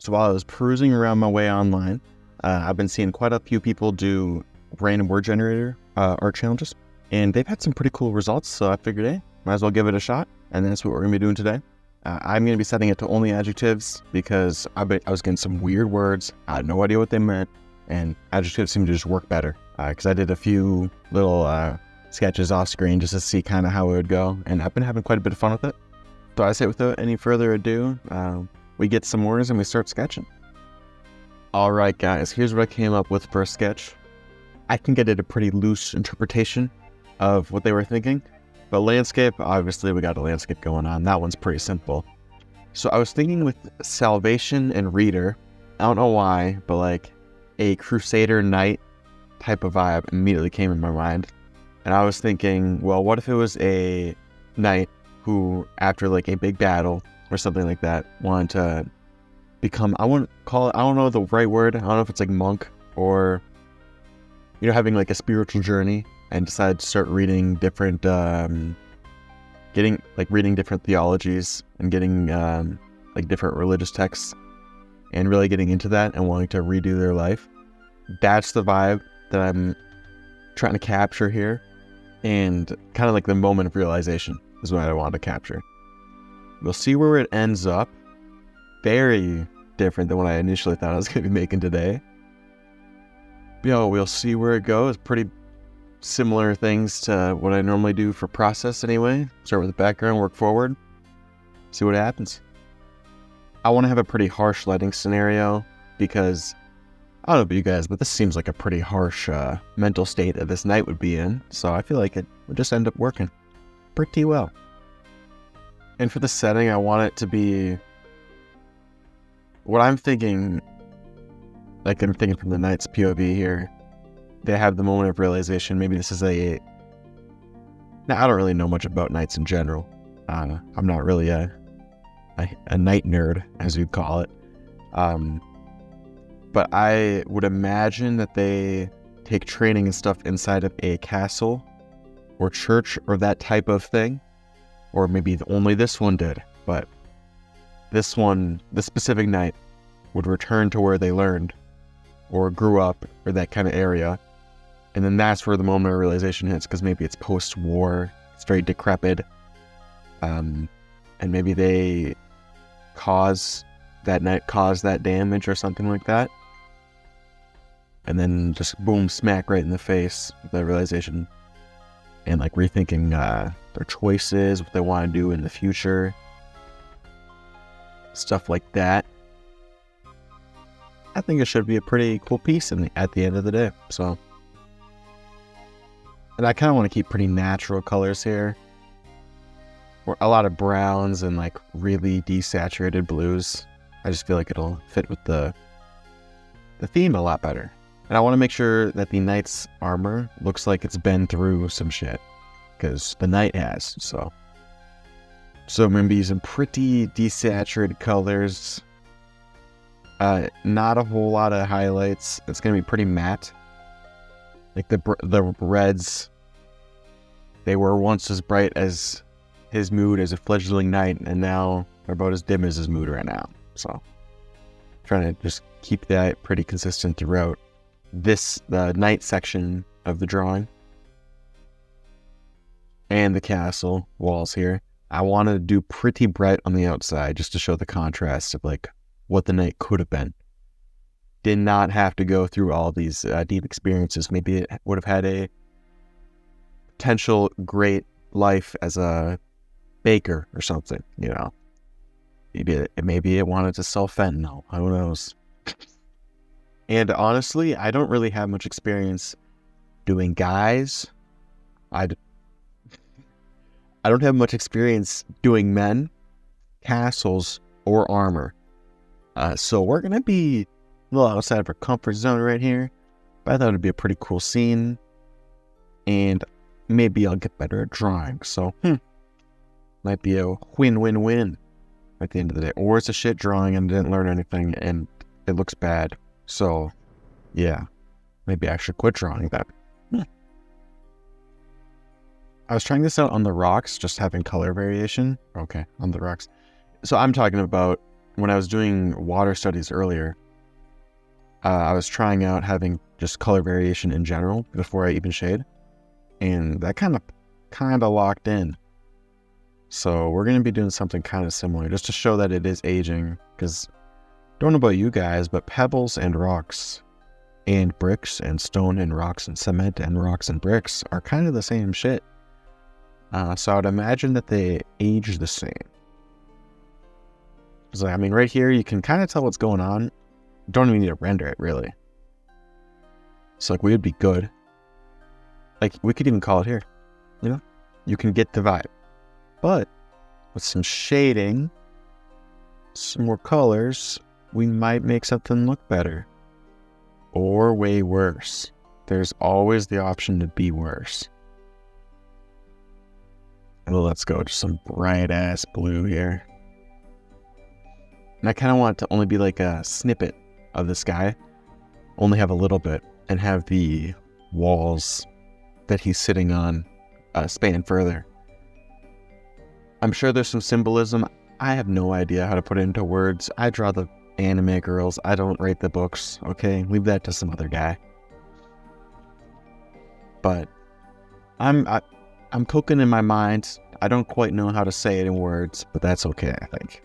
So while I was perusing around my way online, I've been seeing quite a few people do random word generator art challenges, and they've had some pretty cool results. So I figured, hey, might as well give it a shot. And that's what we're gonna be doing today. I'm gonna be setting it to only adjectives because I was getting some weird words. I had no idea what they meant, and adjectives seem to just work better. Because I did a few little sketches off screen just to see kind of how it would go, and I've been having quite a bit of fun with it. So I say without any further ado, we get some words and we start sketching. Alright guys, here's what I came up with for a sketch. I can get it a pretty loose interpretation of what they were thinking, but landscape, obviously we got a landscape going on. That one's pretty simple. So I was thinking with salvation and reader, I don't know why, but like a crusader knight type of vibe immediately came in my mind. And I was thinking, well, what if it was a knight who, after like a big battle or something like that, wanted to become, I wouldn't call it, I don't know the right word, I don't know if it's like monk or, you know, having like a spiritual journey, and decided to start reading different, reading different theologies and getting like different religious texts and really getting into that and wanting to redo their life. That's the vibe that I'm trying to capture here, and kind of like the moment of realization is what I wanted to capture. We'll see where it ends up. Very different than what I initially thought I was going to be making today. We'll see where it goes. Pretty similar things to what I normally do for process anyway. Start with the background, work forward, see what happens. I want to have a pretty harsh lighting scenario because, I don't know about you guys, but this seems like a pretty harsh mental state that this knight would be in. So I feel like it would just end up working pretty well. And for the setting, I want it to be what I'm thinking, like I'm thinking from the knight's POV here. They have the moment of realization. Maybe this is now I don't really know much about knights in general. I'm not really a knight nerd, as you'd call it. But I would imagine that they take training and stuff inside of a castle or church or that type of thing. Or maybe only this one did. But this specific knight would return to where they learned or grew up or that kind of area. And then that's where the moment of realization hits, because maybe it's post-war, it's very decrepit. And maybe that knight caused that damage or something like that. And then just boom, smack right in the face with that realization. And like rethinking their choices, what they want to do in the future. Stuff like that. I think it should be a pretty cool piece at the end of the day. So, and I kind of want to keep pretty natural colors here. Or a lot of browns and like really desaturated blues. I just feel like it'll fit with the theme a lot better. And I want to make sure that the knight's armor looks like it's been through some shit, because the knight has. So I'm going to be using pretty desaturated colors. Not a whole lot of highlights. It's going to be pretty matte. Like the reds, they were once as bright as his mood as a fledgling knight, and now they're about as dim as his mood right now. So trying to just keep that pretty consistent throughout the knight section of the drawing. And the castle walls here. I wanted to do pretty bright on the outside just to show the contrast of like what the knight could have been. Did not have to go through all these deep experiences. Maybe it would have had a potential great life as a baker or something, you know. Maybe it wanted to sell fentanyl. Who knows? And honestly, I don't really have much experience doing guys. I don't have much experience doing men, castles, or armor. So we're going to be a little outside of our comfort zone right here. But I thought it'd be a pretty cool scene. And maybe I'll get better at drawing. So, might be a win-win-win at the end of the day. Or it's a shit drawing and didn't learn anything and it looks bad. So, yeah. Maybe I should quit drawing that. I was trying this out on the rocks, just having color variation. Okay, on the rocks. So I'm talking about when I was doing water studies earlier, I was trying out having just color variation in general before I even shade, and that kind of locked in. So we're going to be doing something kind of similar just to show that it is aging, because don't know about you guys, but pebbles and rocks and bricks and stone and rocks and cement and rocks and bricks are kind of the same shit. So I would imagine that they age the same. So, I mean, right here, you can kind of tell what's going on. Don't even need to render it, really. So, like, we would be good. Like, we could even call it here. You know? You can get the vibe. But with some shading, some more colors, we might make something look better. Or way worse. There's always the option to be worse. Well, let's go to some bright-ass blue here. And I kind of want it to only be like a snippet of the sky. Only have a little bit. And have the walls that he's sitting on span further. I'm sure there's some symbolism. I have no idea how to put it into words. I draw the anime girls. I don't write the books, okay? Leave that to some other guy. But I'm cooking in my mind. I don't quite know how to say it in words, but that's okay, I think.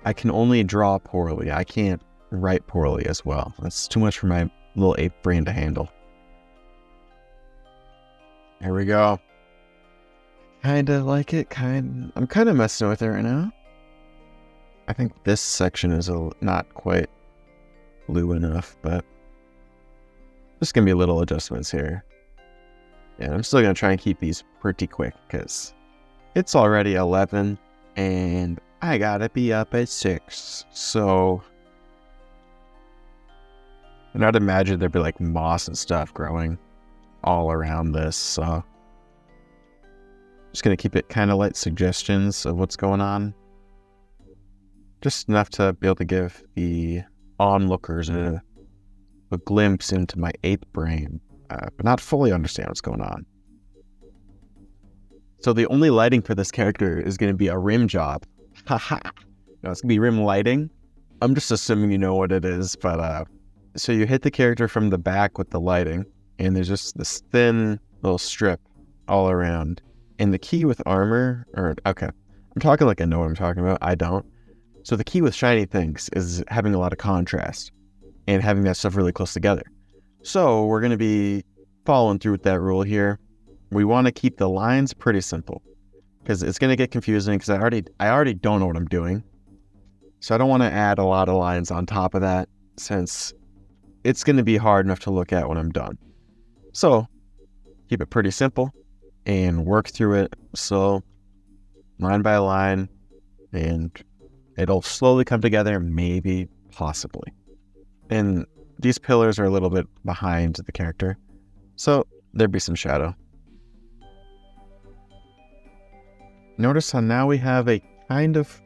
I can only draw poorly. I can't write poorly as well. That's too much for my little ape brain to handle. There we go. Kinda like it, I'm kind of messing with it right now. I think this section is not quite blue enough, but there's gonna be little adjustments here. Yeah, I'm still gonna try and keep these pretty quick because it's already 11 and I gotta be up at 6. So I'd imagine there'd be like moss and stuff growing all around this. So just gonna keep it kind of light suggestions of what's going on. Just enough to be able to give the onlookers a glimpse into my ape brain, but not fully understand what's going on. So the only lighting for this character is going to be a rim job. Haha. No, it's going to be rim lighting. I'm just assuming you know what it is, but so you hit the character from the back with the lighting, and there's just this thin little strip all around. And the key with armor, okay, I'm talking like I know what I'm talking about. I don't. So the key with shiny things is having a lot of contrast and having that stuff really close together. So we're going to be following through with that rule here. We want to keep the lines pretty simple because it's going to get confusing because I already don't know what I'm doing. So I don't want to add a lot of lines on top of that since it's going to be hard enough to look at when I'm done. So keep it pretty simple and work through it slow, line by line, and it'll slowly come together, maybe, possibly. And these pillars are a little bit behind the character, so there'd be some shadow. Notice how now we have a kind of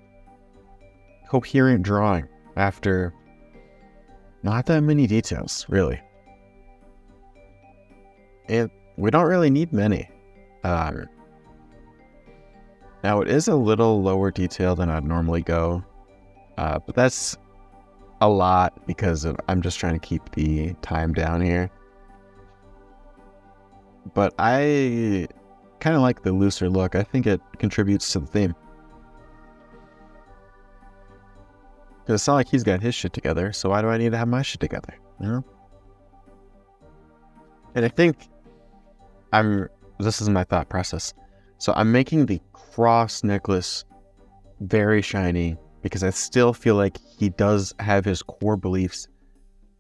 coherent drawing after not that many details, really. And we don't really need many. Now it is a little lower detail than I'd normally go, but that's a lot because I'm just trying to keep the time down here. But I kind of like the looser look. I think it contributes to the theme. Because it's not like he's got his shit together, so why do I need to have my shit together, you know? And I think this is my thought process. So I'm making the cross necklace very shiny because I still feel like he does have his core beliefs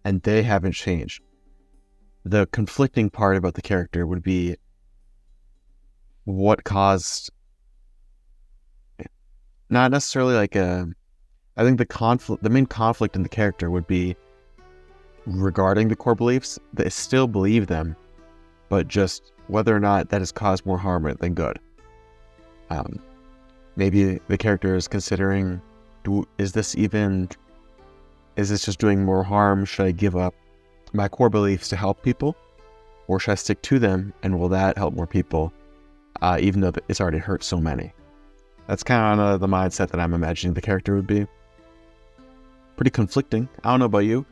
and they haven't changed. The conflicting part about the character would be what caused, not necessarily like I think the main conflict in the character would be regarding the core beliefs. They still believe them, but just whether or not that has caused more harm than good. Maybe the character is considering, is this just doing more harm? Should I give up my core beliefs to help people? Or should I stick to them, and will that help more people, even though it's already hurt so many? That's kind of the mindset that I'm imagining the character would be. Pretty conflicting. I don't know about you,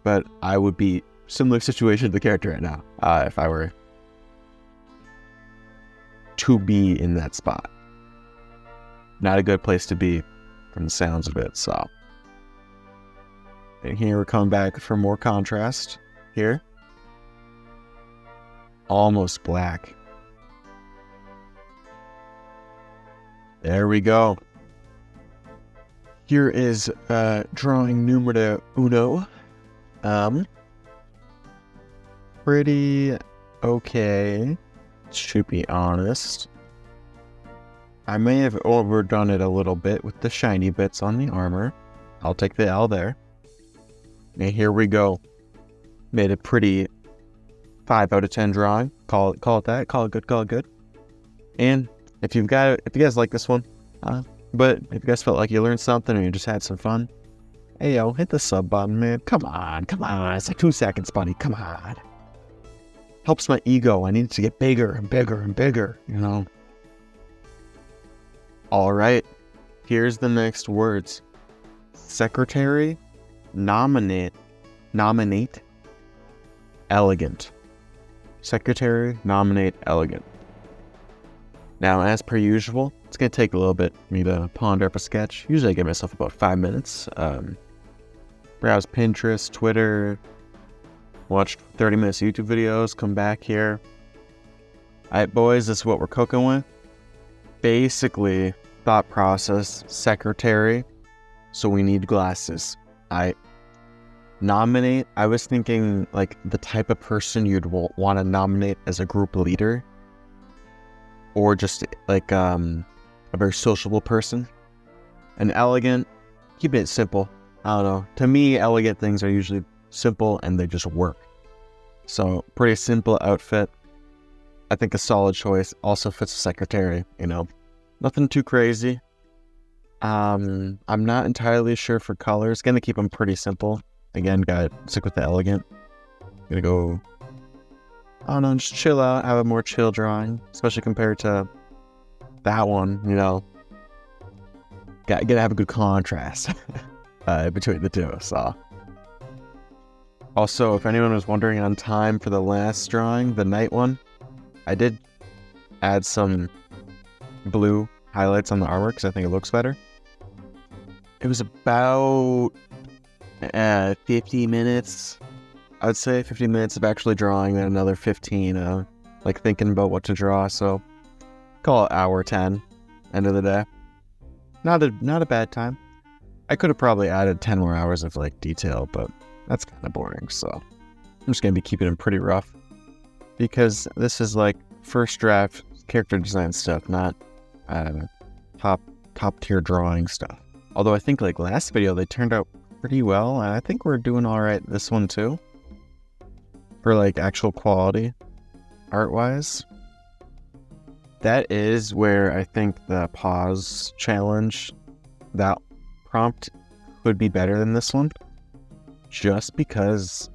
but I would be similar situation to the character right now if I were to be in that spot. Not a good place to be from the sounds of it, so. And here we're coming back for more contrast here. Almost black. There we go. Here is drawing numero uno. Pretty okay, to be honest. I may have overdone it a little bit with the shiny bits on the armor. I'll take the L there. And here we go. Made a pretty 5 out of 10 drawing. Call it that. Call it good. And if you guys like this one, but if you guys felt like you learned something or you just had some fun, hey yo, hit the sub button, man. Come on. It's like 2 seconds, buddy. Come on. Helps my ego. I need it to get bigger and bigger, you know. All right. Here's the next words. Secretary, nominate, elegant. Secretary, nominate, elegant. Now, as per usual, it's going to take a little bit for me to ponder up a sketch. Usually I give myself about 5 minutes. Browse Pinterest, Twitter, watch 30 minutes YouTube videos, come back here. Alright, boys, this is what we're cooking with. Basically, thought process, secretary, so we need glasses. Nominate, I was thinking like the type of person you'd want to nominate as a group leader. Or just like a very sociable person. And elegant, keep it simple. I don't know. To me, elegant things are usually simple and they just work. So, pretty simple outfit. I think a solid choice. Also fits the secretary, you know. Nothing too crazy. I'm not entirely sure for colors. Gonna keep them pretty simple. Again, gotta stick with the elegant. Gonna go, I don't know, just chill out, have a more chill drawing, especially compared to that one, you know. Gotta have a good contrast between the two, so. Also, if anyone was wondering on time for the last drawing, the night one, I did add some blue highlights on the artwork because I think it looks better. It was about 50 minutes. I would say 50 minutes of actually drawing, then another 15 like thinking about what to draw. So call it hour 10, end of the day. Not a bad time. I could have probably added 10 more hours of like detail, but that's kind of boring. So I'm just gonna be keeping it pretty rough because this is like first draft character design stuff, not top tier drawing stuff. Although I think like last video they turned out pretty well, and I think we're doing all right this one too. For like actual quality, art wise. That is where I think the pause challenge, that prompt could be better than this one. Just because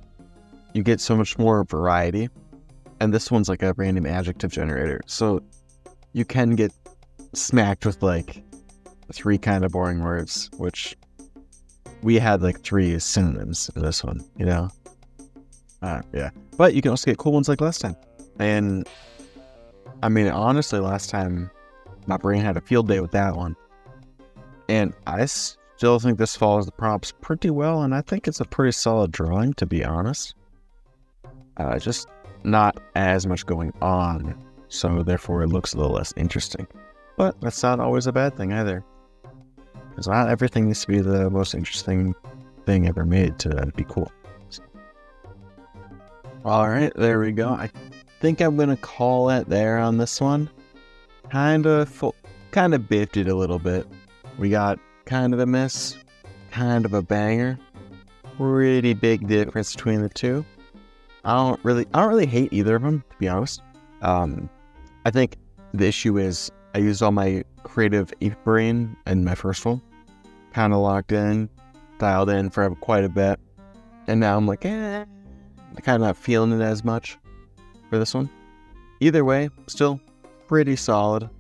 you get so much more variety. And this one's like a random adjective generator. So you can get smacked with like 3 kind of boring words, which we had like 3 synonyms in this one, you know? Yeah. But you can also get cool ones like last time. And I mean, honestly, last time my brain had a field day with that one. And I still think this follows the prompts pretty well, and I think it's a pretty solid drawing, to be honest. Just not as much going on, so therefore it looks a little less interesting. But that's not always a bad thing either. Because not everything needs to be the most interesting thing ever made to be cool. So. Alright, there we go. I think I'm going to call it there on this one. Kind of biffed it a little bit. We got kind of a miss, kind of a banger. Pretty big difference between the two. I don't really hate either of them, to be honest. I think the issue is I used all my creative ink brain in my first one. Kind of locked in, dialed in for quite a bit. And now I'm like, I'm kind of not feeling it as much for this one. Either way, still pretty solid.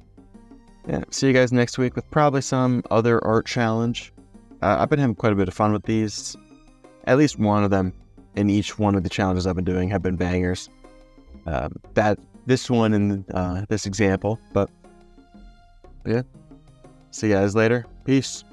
Yeah, see you guys next week with probably some other art challenge. I've been having quite a bit of fun with these. At least one of them in each one of the challenges I've been doing have been bangers. This one in this example, but yeah. See you guys later. Peace.